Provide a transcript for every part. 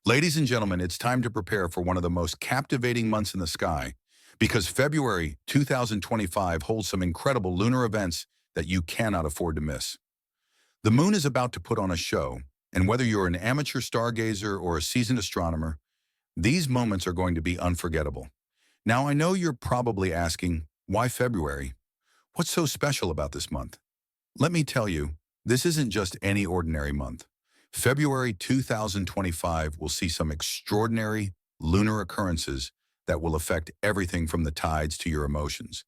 Ladies and gentlemen, it's time to prepare for one of the most captivating months in the sky because February 2025 holds some incredible lunar events that you cannot afford to miss. The moon is about to put on a show, and whether you're an amateur stargazer or a seasoned astronomer, these moments are going to be unforgettable. Now, I know you're probably asking, why February? What's so special about this month? Let me tell you, this isn't just any ordinary month. February 2025 will see some extraordinary lunar occurrences that will affect everything from the tides to your emotions.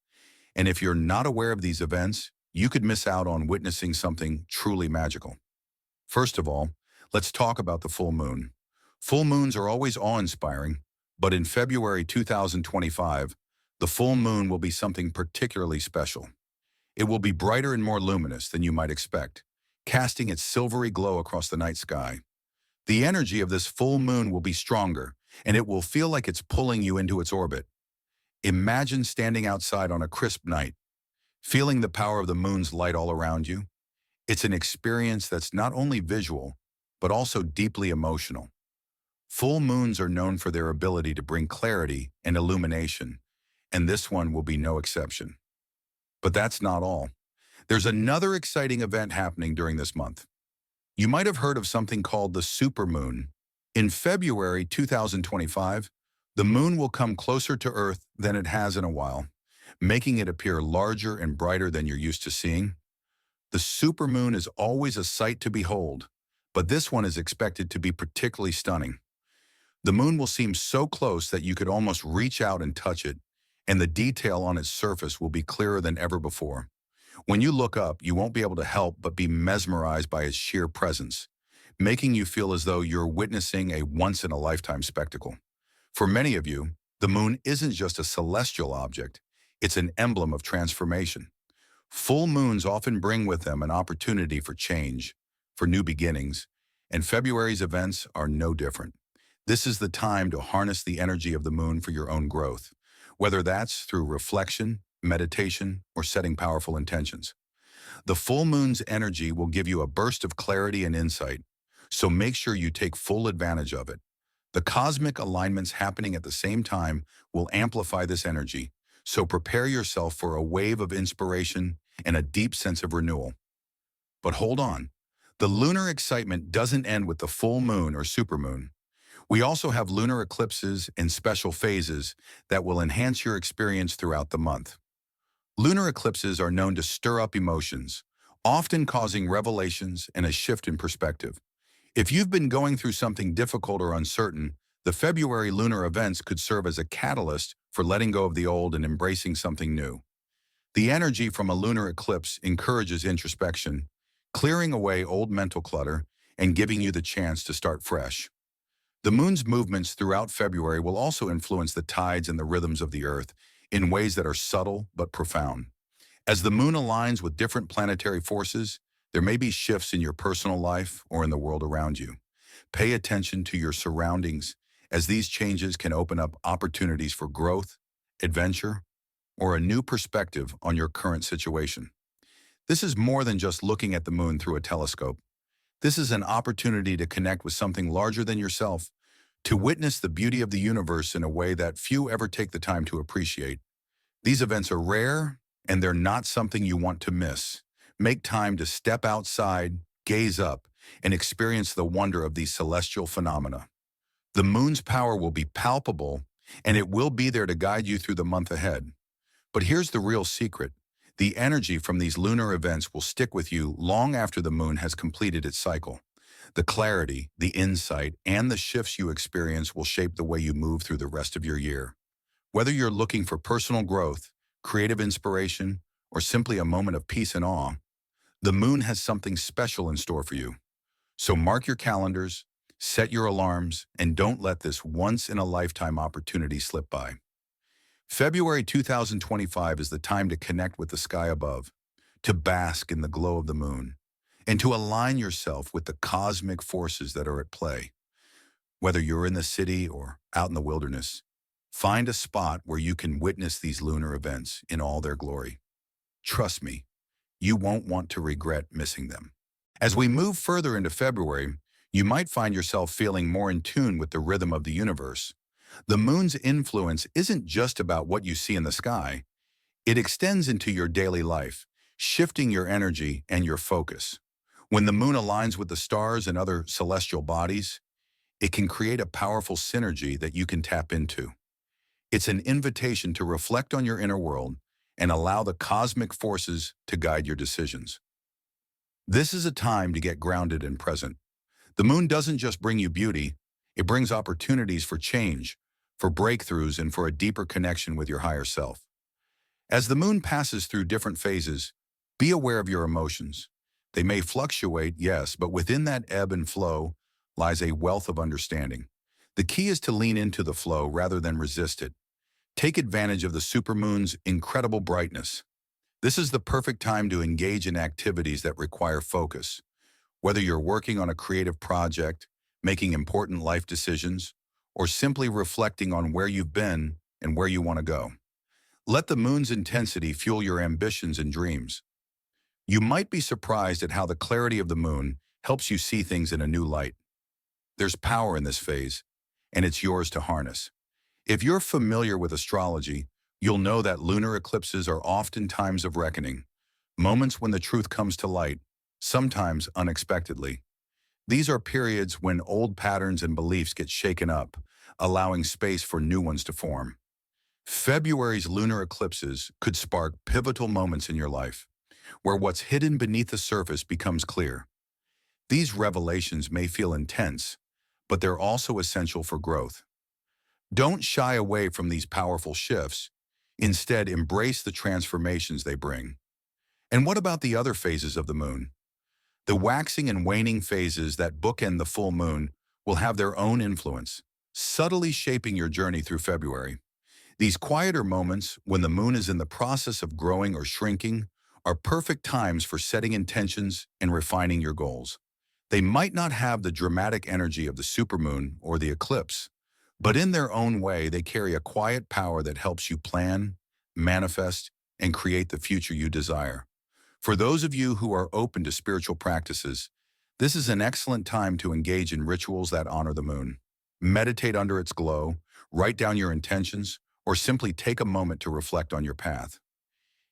And if you're not aware of these events, you could miss out on witnessing something truly magical. First of all, let's talk about the full moon. Full moons are always awe-inspiring, but in February 2025, the full moon will be something particularly special. It will be brighter and more luminous than you might expect, casting its silvery glow across the night sky. The energy of this full moon will be stronger, and it will feel like it's pulling you into its orbit. Imagine standing outside on a crisp night, feeling the power of the moon's light all around you. It's an experience that's not only visual, but also deeply emotional. Full moons are known for their ability to bring clarity and illumination, and this one will be no exception. But that's not all. There's another exciting event happening during this month. You might have heard of something called the supermoon. In February 2025, the moon will come closer to Earth than it has in a while, making it appear larger and brighter than you're used to seeing. The supermoon is always a sight to behold, but this one is expected to be particularly stunning. The moon will seem so close that you could almost reach out and touch it, and the detail on its surface will be clearer than ever before. When you look up, you won't be able to help but be mesmerized by its sheer presence, making you feel as though you're witnessing a once-in-a-lifetime spectacle. For many of you, the moon isn't just a celestial object, it's an emblem of transformation. Full moons often bring with them an opportunity for change, for new beginnings, and February's events are no different. This is the time to harness the energy of the moon for your own growth, whether that's through reflection, meditation, or setting powerful intentions. The full moon's energy will give you a burst of clarity and insight, so make sure you take full advantage of it. The cosmic alignments happening at the same time will amplify this energy, so prepare yourself for a wave of inspiration and a deep sense of renewal. But hold on, the lunar excitement doesn't end with the full moon or supermoon. We also have lunar eclipses and special phases that will enhance your experience throughout the month. Lunar eclipses are known to stir up emotions, often causing revelations and a shift in perspective. If you've been going through something difficult or uncertain, the February lunar events could serve as a catalyst for letting go of the old and embracing something new. The energy from a lunar eclipse encourages introspection, clearing away old mental clutter and giving you the chance to start fresh. The moon's movements throughout February will also influence the tides and the rhythms of the Earth in ways that are subtle but profound. As the moon aligns with different planetary forces, there may be shifts in your personal life or in the world around you. Pay attention to your surroundings, as these changes can open up opportunities for growth, adventure, or a new perspective on your current situation. This is more than just looking at the moon through a telescope. This is an opportunity to connect with something larger than yourself, to witness the beauty of the universe in a way that few ever take the time to appreciate. These events are rare, and they're not something you want to miss. Make time to step outside, gaze up, and experience the wonder of these celestial phenomena. The moon's power will be palpable, and it will be there to guide you through the month ahead. But here's the real secret. The energy from these lunar events will stick with you long after the moon has completed its cycle. The clarity, the insight, and the shifts you experience will shape the way you move through the rest of your year. Whether you're looking for personal growth, creative inspiration, or simply a moment of peace and awe, the moon has something special in store for you. So mark your calendars, set your alarms, and don't let this once-in-a-lifetime opportunity slip by. February 2025 is the time to connect with the sky above, to bask in the glow of the moon, and to align yourself with the cosmic forces that are at play. Whether you're in the city or out in the wilderness, find a spot where you can witness these lunar events in all their glory. Trust me, you won't want to regret missing them. As we move further into February, You might find yourself feeling more in tune with the rhythm of the universe. The moon's influence isn't just about what you see in the sky. It extends into your daily life, shifting your energy and your focus. When the moon aligns with the stars and other celestial bodies, it can create a powerful synergy that you can tap into. It's an invitation to reflect on your inner world and allow the cosmic forces to guide your decisions. This is a time to get grounded and present. The moon doesn't just bring you beauty, it brings opportunities for change, for breakthroughs, and for a deeper connection with your higher self. As the moon passes through different phases, be aware of your emotions. They may fluctuate, yes, but within that ebb and flow lies a wealth of understanding. The key is to lean into the flow rather than resist it. Take advantage of the supermoon's incredible brightness. This is the perfect time to engage in activities that require focus. Whether you're working on a creative project, making important life decisions, or simply reflecting on where you've been and where you want to go. Let the moon's intensity fuel your ambitions and dreams. You might be surprised at how the clarity of the moon helps you see things in a new light. There's power in this phase, and it's yours to harness. If you're familiar with astrology, you'll know that lunar eclipses are often times of reckoning, moments when the truth comes to light, sometimes unexpectedly. These are periods when old patterns and beliefs get shaken up, allowing space for new ones to form. February's lunar eclipses could spark pivotal moments in your life, where what's hidden beneath the surface becomes clear. These revelations may feel intense, but they're also essential for growth. Don't shy away from these powerful shifts. Instead, embrace the transformations they bring. And what about the other phases of the moon? The waxing and waning phases that bookend the full moon will have their own influence, subtly shaping your journey through February. These quieter moments, when the moon is in the process of growing or shrinking, are perfect times for setting intentions and refining your goals. They might not have the dramatic energy of the supermoon or the eclipse, but in their own way, they carry a quiet power that helps you plan, manifest, and create the future you desire. For those of you who are open to spiritual practices, this is an excellent time to engage in rituals that honor the moon. Meditate under its glow, write down your intentions, or simply take a moment to reflect on your path.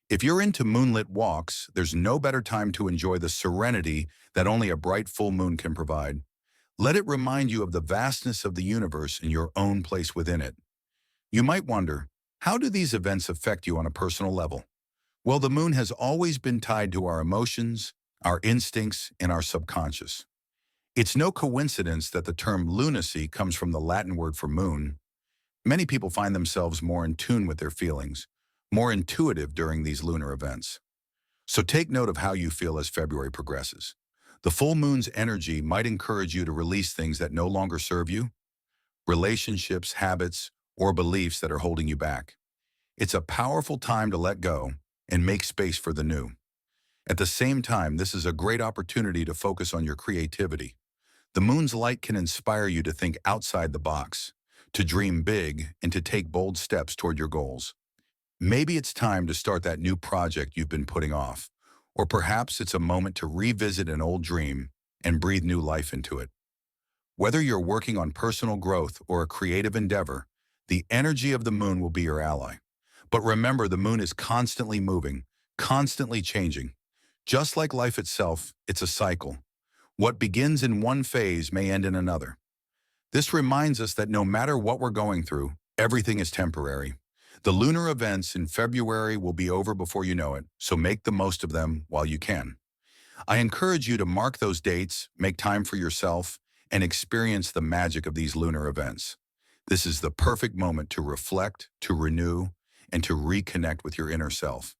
If you're into moonlit walks, there's no better time to enjoy the serenity that only a bright full moon can provide. Let it remind you of the vastness of the universe and your own place within it. You might wonder, how do these events affect you on a personal level? Well, the moon has always been tied to our emotions, our instincts, and our subconscious. It's no coincidence that the term lunacy comes from the Latin word for moon. Many people find themselves more in tune with their feelings, more intuitive during these lunar events. So take note of how you feel as February progresses. The full moon's energy might encourage you to release things that no longer serve you, relationships, habits, or beliefs that are holding you back. It's a powerful time to let go and make space for the new. At the same time, this is a great opportunity to focus on your creativity. The moon's light can inspire you to think outside the box, to dream big, and to take bold steps toward your goals. Maybe it's time to start that new project you've been putting off, or perhaps it's a moment to revisit an old dream and breathe new life into it. Whether you're working on personal growth or a creative endeavor, the energy of the moon will be your ally. But remember, the moon is constantly moving, constantly changing. Just like life itself, it's a cycle. What begins in one phase may end in another. This reminds us that no matter what we're going through, everything is temporary. The lunar events in February will be over before you know it, so make the most of them while you can. I encourage you to mark those dates, make time for yourself, and experience the magic of these lunar events. This is the perfect moment to reflect, to renew, and to reconnect with your inner self.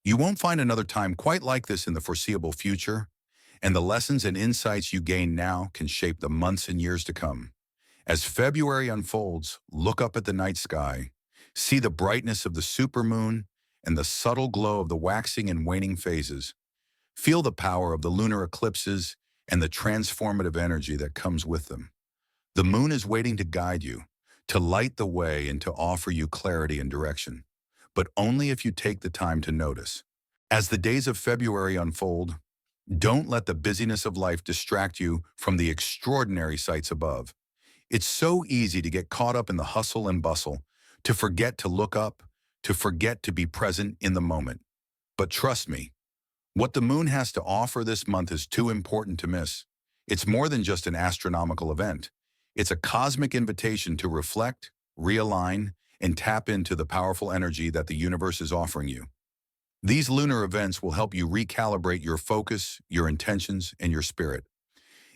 You won't find another time quite like this in the foreseeable future, and the lessons and insights you gain now can shape the months and years to come. As February unfolds, look up at the night sky, see the brightness of the supermoon and the subtle glow of the waxing and waning phases. Feel the power of the lunar eclipses and the transformative energy that comes with them. The moon is waiting to guide you, to light the way, and to offer you clarity and direction, but only if you take the time to notice. As the days of February unfold, Don't let the busyness of life distract you from the extraordinary sights above. It's so easy to get caught up in the hustle and bustle, to forget to look up, to forget to be present in the moment. But trust me, what the moon has to offer this month is too important to miss. It's more than just an astronomical event. It's a cosmic invitation to reflect, realign, and tap into the powerful energy that the universe is offering you. These lunar events will help you recalibrate your focus, your intentions, and your spirit.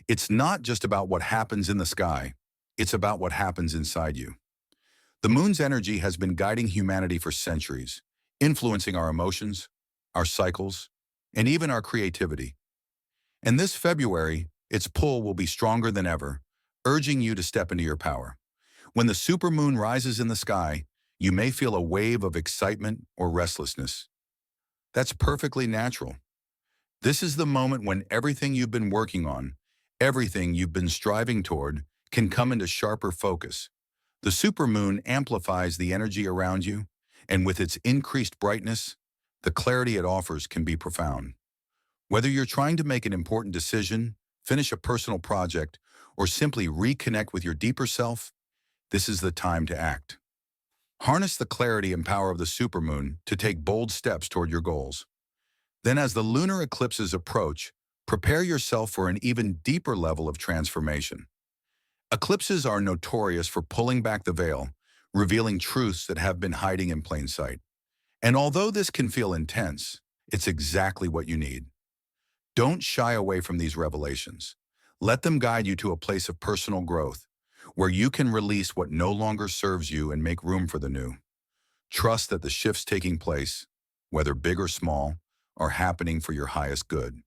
It's not just about what happens in the sky, it's about what happens inside you. The moon's energy has been guiding humanity for centuries, influencing our emotions, our cycles, and even our creativity. And this February, its pull will be stronger than ever, urging you to step into your power. When the supermoon rises in the sky, you may feel a wave of excitement or restlessness. That's perfectly natural. This is the moment when everything you've been working on, everything you've been striving toward, can come into sharper focus. The supermoon amplifies the energy around you, and with its increased brightness, the clarity it offers can be profound. Whether you're trying to make an important decision, finish a personal project, or simply reconnect with your deeper self, this is the time to act. Harness the clarity and power of the supermoon to take bold steps toward your goals. Then as the lunar eclipses approach, prepare yourself for an even deeper level of transformation. Eclipses are notorious for pulling back the veil, revealing truths that have been hiding in plain sight. And although this can feel intense, it's exactly what you need. Don't shy away from these revelations. Let them guide you to a place of personal growth, where you can release what no longer serves you and make room for the new. Trust that the shifts taking place, whether big or small, are happening for your highest good.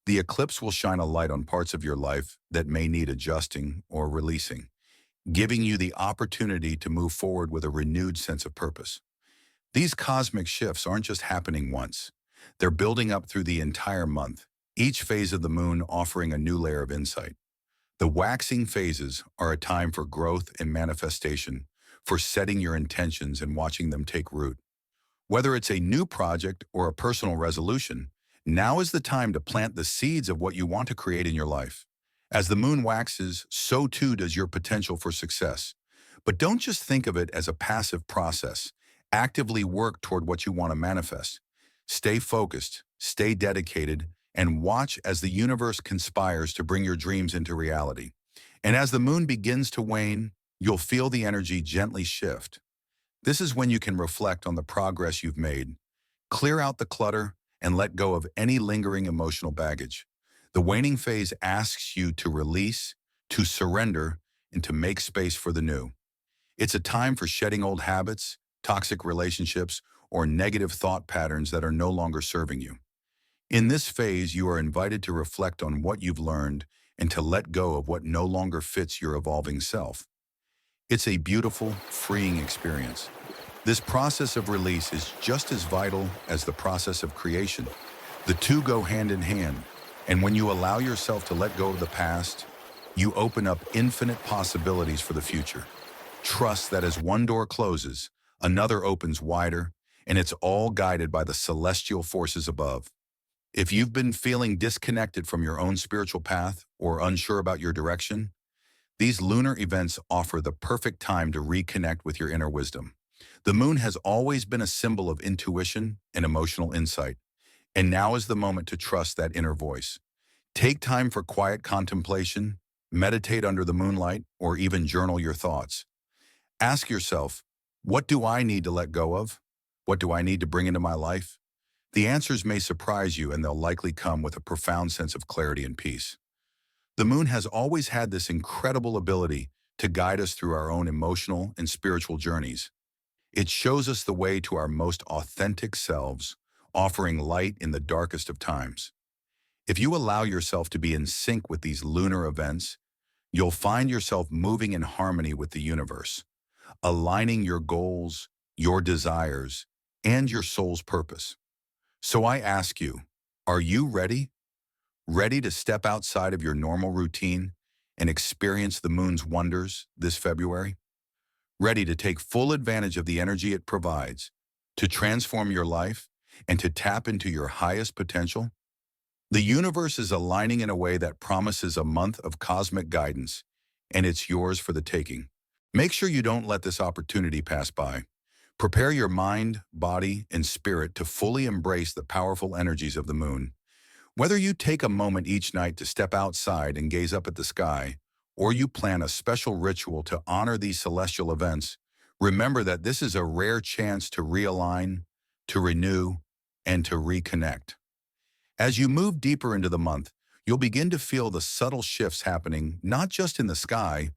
The eclipse will shine a light on parts of your life that may need adjusting or releasing, giving you the opportunity to move forward with a renewed sense of purpose. These cosmic shifts aren't just happening once. They're building up through the entire month, each phase of the moon offering a new layer of insight. The waxing phases are a time for growth and manifestation, for setting your intentions and watching them take root. Whether it's a new project or a personal resolution, now is the time to plant the seeds of what you want to create in your life. As the moon waxes, so too does your potential for success. But don't just think of it as a passive process. Actively work toward what you want to manifest. Stay focused, stay dedicated, and watch as the universe conspires to bring your dreams into reality. And as the moon begins to wane, you'll feel the energy gently shift. This is when you can reflect on the progress you've made, clear out the clutter, and let go of any lingering emotional baggage. The waning phase asks you to release, to surrender, and to make space for the new. It's a time for shedding old habits, toxic relationships, or negative thought patterns that are no longer serving you. In this phase, you are invited to reflect on what you've learned and to let go of what no longer fits your evolving self. It's a beautiful, freeing experience. This process of release is just as vital as the process of creation. The two go hand in hand, and when you allow yourself to let go of the past, you open up infinite possibilities for the future. Trust that as one door closes, another opens wider, and it's all guided by the celestial forces above. If you've been feeling disconnected from your own spiritual path or unsure about your direction, these lunar events offer the perfect time to reconnect with your inner wisdom. The moon has always been a symbol of intuition and emotional insight, and now is the moment to trust that inner voice. Take time for quiet contemplation, meditate under the moonlight, or even journal your thoughts. Ask yourself, what do I need to let go of? What do I need to bring into my life? The answers may surprise you, and they'll likely come with a profound sense of clarity and peace. The moon has always had this incredible ability to guide us through our own emotional and spiritual journeys. It shows us the way to our most authentic selves, offering light in the darkest of times. If you allow yourself to be in sync with these lunar events, you'll find yourself moving in harmony with the universe, aligning your goals, your desires, and your soul's purpose. So I ask you, are you ready? Ready to step outside of your normal routine and experience the moon's wonders this February? Ready to take full advantage of the energy it provides, to transform your life, and to tap into your highest potential? The universe is aligning in a way that promises a month of cosmic guidance, and it's yours for the taking. Make sure you don't let this opportunity pass by. Prepare your mind, body, and spirit to fully embrace the powerful energies of the moon. Whether you take a moment each night to step outside and gaze up at the sky, or you plan a special ritual to honor these celestial events, remember that this is a rare chance to realign, to renew, and to reconnect. As you move deeper into the month, you'll begin to feel the subtle shifts happening not just in the sky,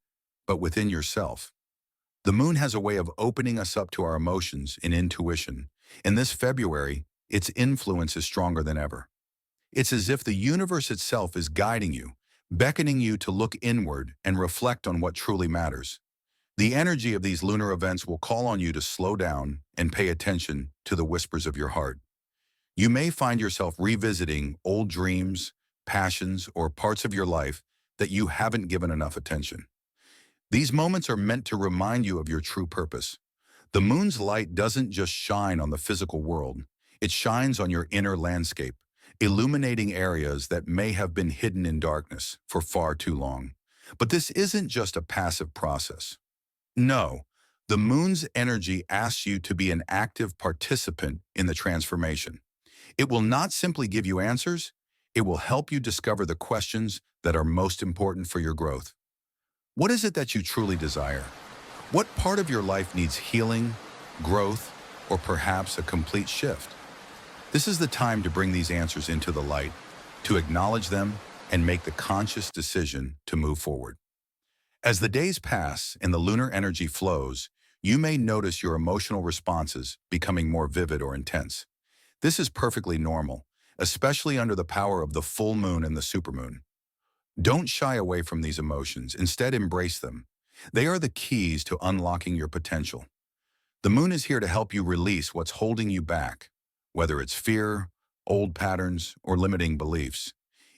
but within yourself. The moon has a way of opening us up to our emotions and intuition. In this February, its influence is stronger than ever. It's as if the universe itself is guiding you, beckoning you to look inward and reflect on what truly matters. The energy of these lunar events will call on you to slow down and pay attention to the whispers of your heart. You may find yourself revisiting old dreams, passions, or parts of your life that you haven't given enough attention. These moments are meant to remind you of your true purpose. The moon's light doesn't just shine on the physical world, it shines on your inner landscape, illuminating areas that may have been hidden in darkness for far too long. But this isn't just a passive process. No, the moon's energy asks you to be an active participant in the transformation. It will not simply give you answers, it will help you discover the questions that are most important for your growth. What is it that you truly desire? What part of your life needs healing, growth, or perhaps a complete shift? This is the time to bring these answers into the light, to acknowledge them, and make the conscious decision to move forward. As the days pass and the lunar energy flows, you may notice your emotional responses becoming more vivid or intense. This is perfectly normal, especially under the power of the full moon and the supermoon. Don't shy away from these emotions, instead embrace them. They are the keys to unlocking your potential. The moon is here to help you release what's holding you back, whether it's fear, old patterns, or limiting beliefs.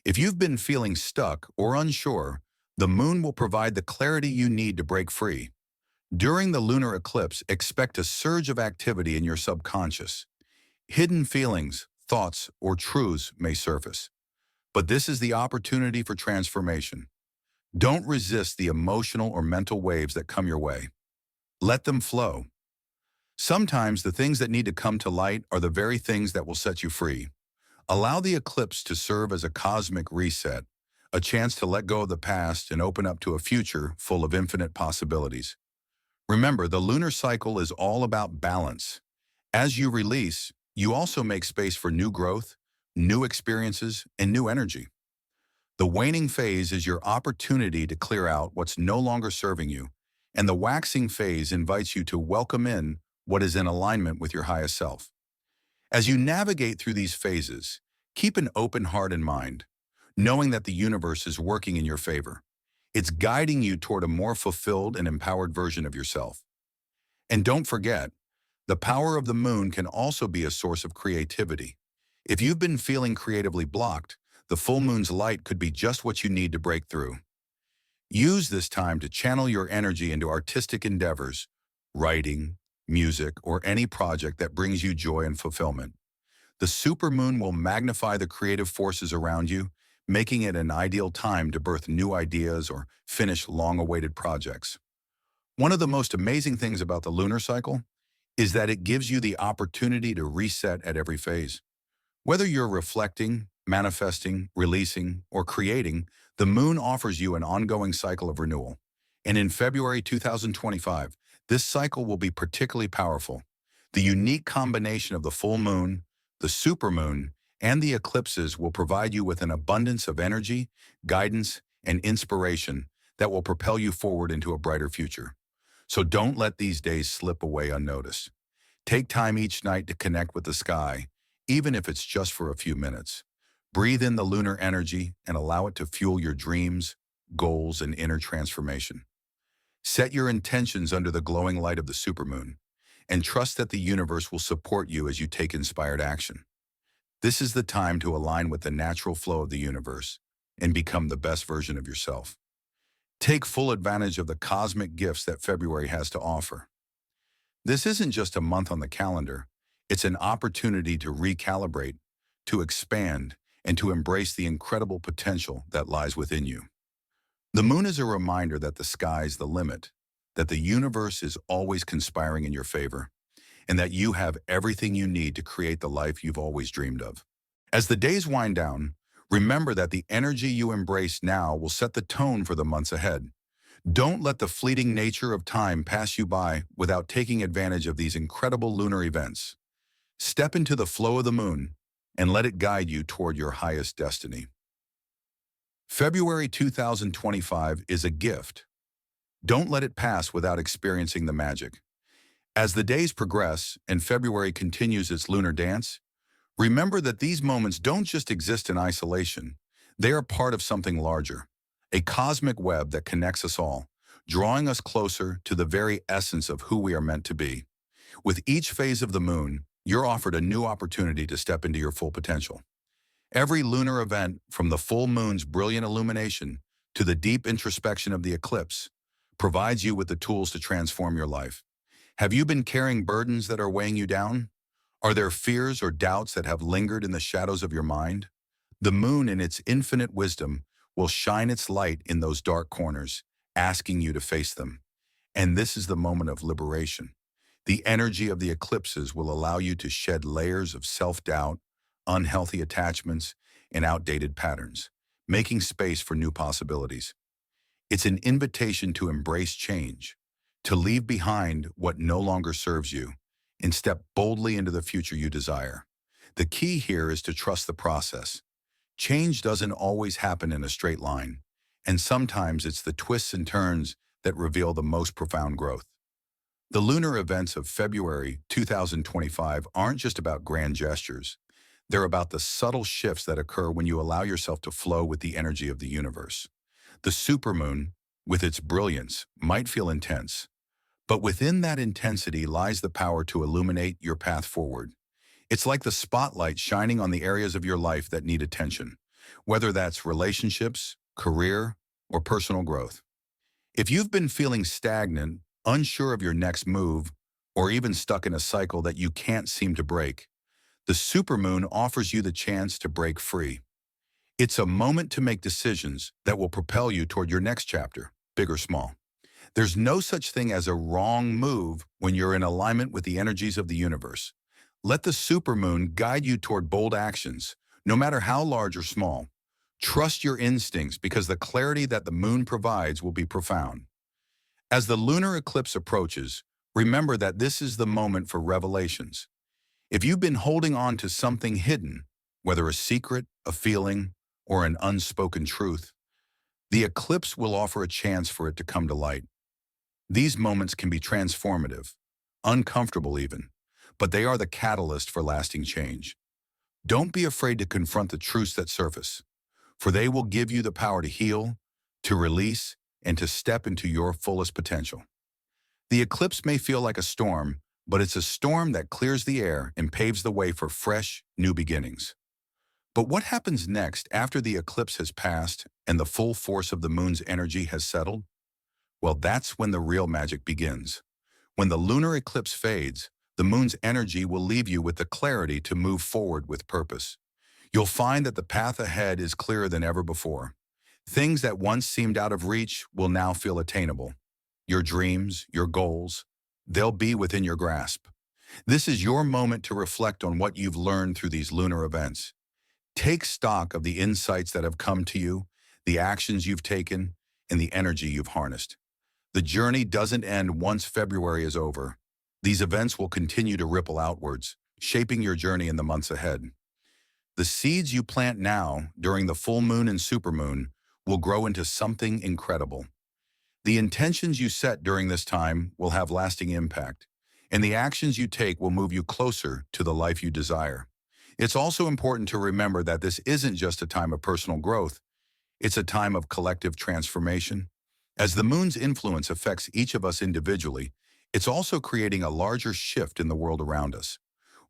If you've been feeling stuck or unsure, the moon will provide the clarity you need to break free. During the lunar eclipse, expect a surge of activity in your subconscious. Hidden feelings, thoughts, or truths may surface. But this is the opportunity for transformation. Don't resist the emotional or mental waves that come your way. Let them flow. Sometimes the things that need to come to light are the very things that will set you free. Allow the eclipse to serve as a cosmic reset, a chance to let go of the past and open up to a future full of infinite possibilities. Remember, the lunar cycle is all about balance. As you release, you also make space for new growth, new experiences, and new energy. The waning phase is your opportunity to clear out what's no longer serving you, and the waxing phase invites you to welcome in what is in alignment with your highest self. As you navigate through these phases, keep an open heart and mind, knowing that the universe is working in your favor. It's guiding you toward a more fulfilled and empowered version of yourself. And don't forget, the power of the moon can also be a source of creativity. If you've been feeling creatively blocked, the full moon's light could be just what you need to break through. Use this time to channel your energy into artistic endeavors, writing, music, or any project that brings you joy and fulfillment. The supermoon will magnify the creative forces around you, making it an ideal time to birth new ideas or finish long-awaited projects. One of the most amazing things about the lunar cycle is that it gives you the opportunity to reset at every phase. Whether you're reflecting, manifesting, releasing, or creating, the moon offers you an ongoing cycle of renewal. And in February 2025, this cycle will be particularly powerful. The unique combination of the full moon, the supermoon, and the eclipses will provide you with an abundance of energy, guidance, and inspiration that will propel you forward into a brighter future. So don't let these days slip away unnoticed. Take time each night to connect with the sky, even if it's just for a few minutes. Breathe in the lunar energy and allow it to fuel your dreams, goals, and inner transformation. Set your intentions under the glowing light of the supermoon, and trust that the universe will support you as you take inspired action. This is the time to align with the natural flow of the universe and become the best version of yourself. Take full advantage of the cosmic gifts that February has to offer. This isn't just a month on the calendar, it's an opportunity to recalibrate, to expand, and to embrace the incredible potential that lies within you. The moon is a reminder that the sky's the limit, that the universe is always conspiring in your favor, and that you have everything you need to create the life you've always dreamed of. As the days wind down, remember that the energy you embrace now will set the tone for the months ahead. Don't let the fleeting nature of time pass you by without taking advantage of these incredible lunar events. Step into the flow of the moon and let it guide you toward your highest destiny. February 2025 is a gift. Don't let it pass without experiencing the magic. As the days progress and February continues its lunar dance, remember that these moments don't just exist in isolation. They are part of something larger, a cosmic web that connects us all, drawing us closer to the very essence of who we are meant to be. With each phase of the moon, you're offered a new opportunity to step into your full potential. Every lunar event, from the full moon's brilliant illumination to the deep introspection of the eclipse, provides you with the tools to transform your life. Have you been carrying burdens that are weighing you down? Are there fears or doubts that have lingered in the shadows of your mind? The moon, in its infinite wisdom, will shine its light in those dark corners, asking you to face them. And this is the moment of liberation. The energy of the eclipses will allow you to shed layers of self-doubt, unhealthy attachments, and outdated patterns, making space for new possibilities. It's an invitation to embrace change, to leave behind what no longer serves you, and step boldly into the future you desire. The key here is to trust the process. Change doesn't always happen in a straight line, and sometimes it's the twists and turns that reveal the most profound growth. The lunar events of February 2025 aren't just about grand gestures. They're about the subtle shifts that occur when you allow yourself to flow with the energy of the universe. The supermoon, with its brilliance, might feel intense, but within that intensity lies the power to illuminate your path forward. It's like the spotlight shining on the areas of your life that need attention, whether that's relationships, career, or personal growth. If you've been feeling stagnant, unsure of your next move, or even stuck in a cycle that you can't seem to break, the supermoon offers you the chance to break free. It's a moment to make decisions that will propel you toward your next chapter, big or small. There's no such thing as a wrong move when you're in alignment with the energies of the universe. Let the supermoon guide you toward bold actions, no matter how large or small. Trust your instincts because the clarity that the moon provides will be profound. As the lunar eclipse approaches, remember that this is the moment for revelations. If you've been holding on to something hidden, whether a secret, a feeling, or an unspoken truth, the eclipse will offer a chance for it to come to light. These moments can be transformative, uncomfortable even, but they are the catalyst for lasting change. Don't be afraid to confront the truths that surface, for they will give you the power to heal, to release, and to step into your fullest potential. The eclipse may feel like a storm, but it's a storm that clears the air and paves the way for fresh, new beginnings. But what happens next after the eclipse has passed and the full force of the moon's energy has settled? Well, that's when the real magic begins. When the lunar eclipse fades, the moon's energy will leave you with the clarity to move forward with purpose. You'll find that the path ahead is clearer than ever before. Things that once seemed out of reach will now feel attainable. Your dreams, your goals, they'll be within your grasp. This is your moment to reflect on what you've learned through these lunar events. Take stock of the insights that have come to you, the actions you've taken, and the energy you've harnessed. The journey doesn't end once February is over. These events will continue to ripple outwards, shaping your journey in the months ahead. The seeds you plant now during the full moon and supermoon will grow into something incredible. The intentions you set during this time will have lasting impact, and the actions you take will move you closer to the life you desire. It's also important to remember that this isn't just a time of personal growth, it's a time of collective transformation. As the moon's influence affects each of us individually, it's also creating a larger shift in the world around us.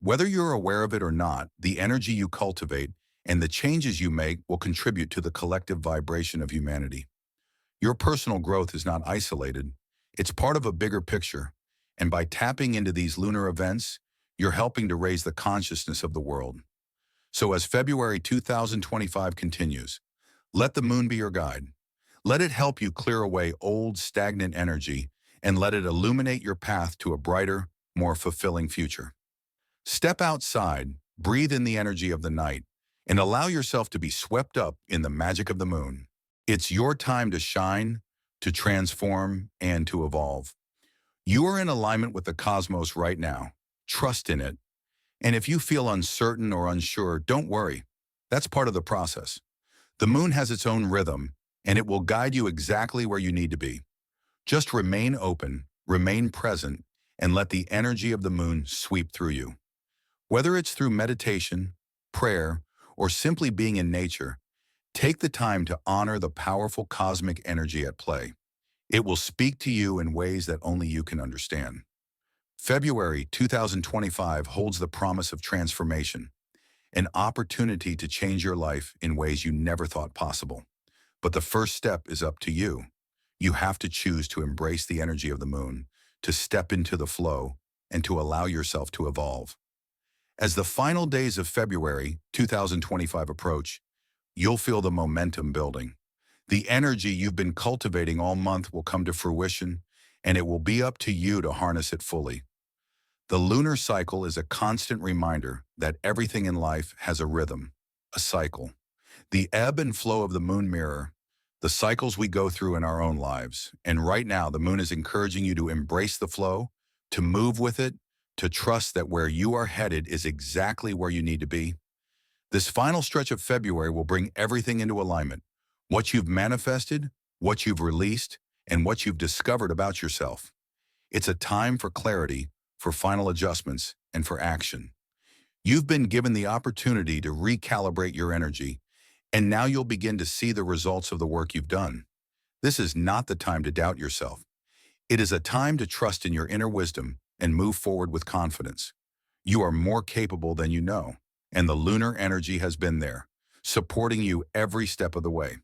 Whether you're aware of it or not, the energy you cultivate and the changes you make will contribute to the collective vibration of humanity. Your personal growth is not isolated, it's part of a bigger picture, and by tapping into these lunar events, you're helping to raise the consciousness of the world. So as February 2025 continues, let the moon be your guide. Let it help you clear away old, stagnant energy and let it illuminate your path to a brighter, more fulfilling future. Step outside, breathe in the energy of the night, and allow yourself to be swept up in the magic of the moon. It's your time to shine, to transform, and to evolve. You are in alignment with the cosmos right now. Trust in it. And if you feel uncertain or unsure, don't worry. That's part of the process. The moon has its own rhythm, and it will guide you exactly where you need to be. Just remain open, remain present, and let the energy of the moon sweep through you. Whether it's through meditation, prayer, or simply being in nature, take the time to honor the powerful cosmic energy at play. It will speak to you in ways that only you can understand. February 2025 holds the promise of transformation, an opportunity to change your life in ways you never thought possible. But the first step is up to you. You have to choose to embrace the energy of the moon, to step into the flow, and to allow yourself to evolve. As the final days of February 2025 approach, you'll feel the momentum building. The energy you've been cultivating all month will come to fruition, and it will be up to you to harness it fully. The lunar cycle is a constant reminder that everything in life has a rhythm, a cycle. The ebb and flow of the moon mirror the cycles we go through in our own lives. And right now, the moon is encouraging you to embrace the flow, to move with it, to trust that where you are headed is exactly where you need to be. This final stretch of February will bring everything into alignment. What you've manifested, what you've released, and what you've discovered about yourself. It's a time for clarity, for final adjustments, and for action. You've been given the opportunity to recalibrate your energy, and now you'll begin to see the results of the work you've done. This is not the time to doubt yourself. It is a time to trust in your inner wisdom and move forward with confidence. You are more capable than you know, and the lunar energy has been there, supporting you every step of the way.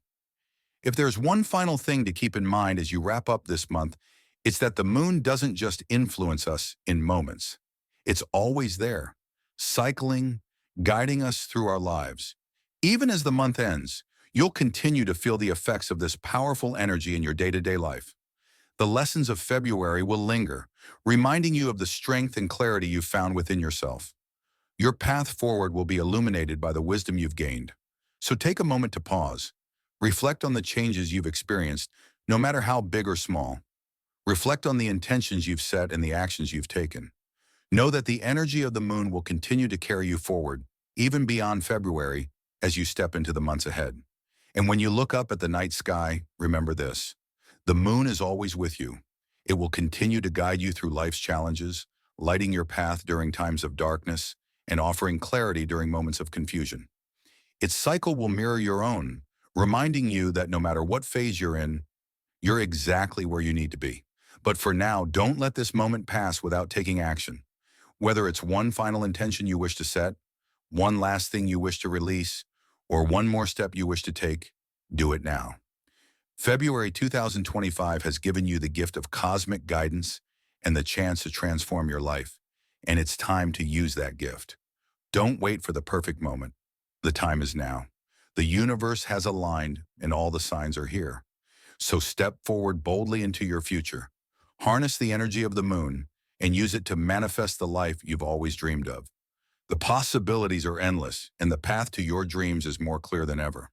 If there's one final thing to keep in mind as you wrap up this month, it's that the moon doesn't just influence us in moments. It's always there, cycling, guiding us through our lives. Even as the month ends, you'll continue to feel the effects of this powerful energy in your day-to-day life. The lessons of February will linger, reminding you of the strength and clarity you've found within yourself. Your path forward will be illuminated by the wisdom you've gained. So take a moment to pause. Reflect on the changes you've experienced, no matter how big or small. Reflect on the intentions you've set and the actions you've taken. Know that the energy of the moon will continue to carry you forward, even beyond February, as you step into the months ahead. And when you look up at the night sky, remember this. The moon is always with you. It will continue to guide you through life's challenges, lighting your path during times of darkness, and offering clarity during moments of confusion. Its cycle will mirror your own, reminding you that no matter what phase you're in, you're exactly where you need to be. But for now, don't let this moment pass without taking action. Whether it's one final intention you wish to set, one last thing you wish to release, or one more step you wish to take, do it now. February 2025 has given you the gift of cosmic guidance and the chance to transform your life, and it's time to use that gift. Don't wait for the perfect moment. The time is now. The universe has aligned, and all the signs are here. So step forward boldly into your future. Harness the energy of the moon and use it to manifest the life you've always dreamed of. The possibilities are endless, and the path to your dreams is more clear than ever.